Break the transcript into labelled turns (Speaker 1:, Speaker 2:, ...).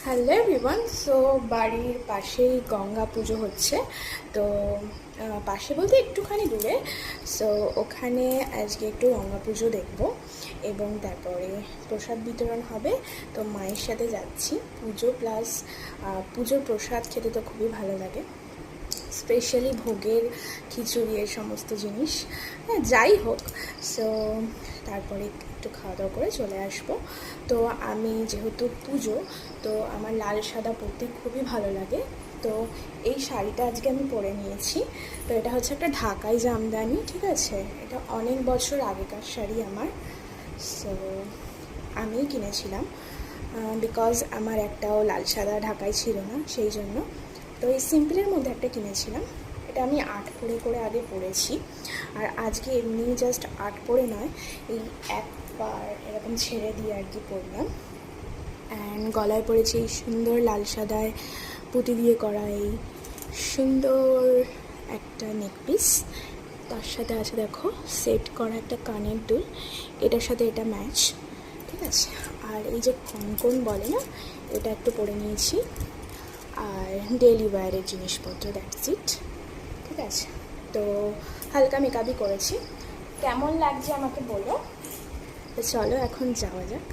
Speaker 1: Hello everyone. So বাড়ির পাশেই গঙ্গা পুজো হচ্ছে। তো পাশে বলতে একটুখানি দূরে। সো ওখানে আজকে একটু গঙ্গা পুজো দেখব এবং তারপরে প্রসাদ বিতরণ হবে। তো মায়ের সাথে যাচ্ছি। পুজো প্লাস পুজোর প্রসাদ খেতে তো খুবই ভালো লাগে, স্পেশালি ভোগের খিচুড়ি এর সমস্ত জিনিস। হ্যাঁ, যাই হোক, সো তারপরে একটু খাওয়া দাওয়া করে চলে আসবো। তো আমি যেহেতু পুজো, তো আমার লাল সাদা পরতে খুবই ভালো লাগে। তো এই শাড়িটা আজকে আমি পরে নিয়েছি। তো এটা হচ্ছে একটা ঢাকাই জামদানি, ঠিক আছে? এটা অনেক বছর আগেকার শাড়ি আমার। সো আমিই কিনেছিলাম, বিকজ আমার একটাও লাল সাদা ঢাকাই ছিল না, সেই জন্য। তো এই সিম্পলের মধ্যে একটা কিনেছিলাম। এটা আমি আর্ট করে আগে পরেছি, আর আজকে এমনি জাস্ট আর্ট পরে নয়, এই একবার এরকম ছেড়ে দিয়ে আর কি পরলাম। অ্যান্ড গলায় পরেছি এই সুন্দর লাল সাদায় পুঁতি দিয়ে করা এই সুন্দর একটা নেকপিস। তার সাথে আছে দেখো সেট করা একটা কানের দুল, এটার সাথে এটা ম্যাচ, ঠিক আছে? আর এই যে কঙ্কন বলে না, এটা একটু পরে নিয়েছি। আর ডেইলি ওয়্যারের জিনিসপত্র, দ্যাটস ইট, ঠিক আছে? তো হালকা মেকআপই করেছি। কেমন লাগছে আমাকে বলো। তো চলো এখন যাওয়া যাক।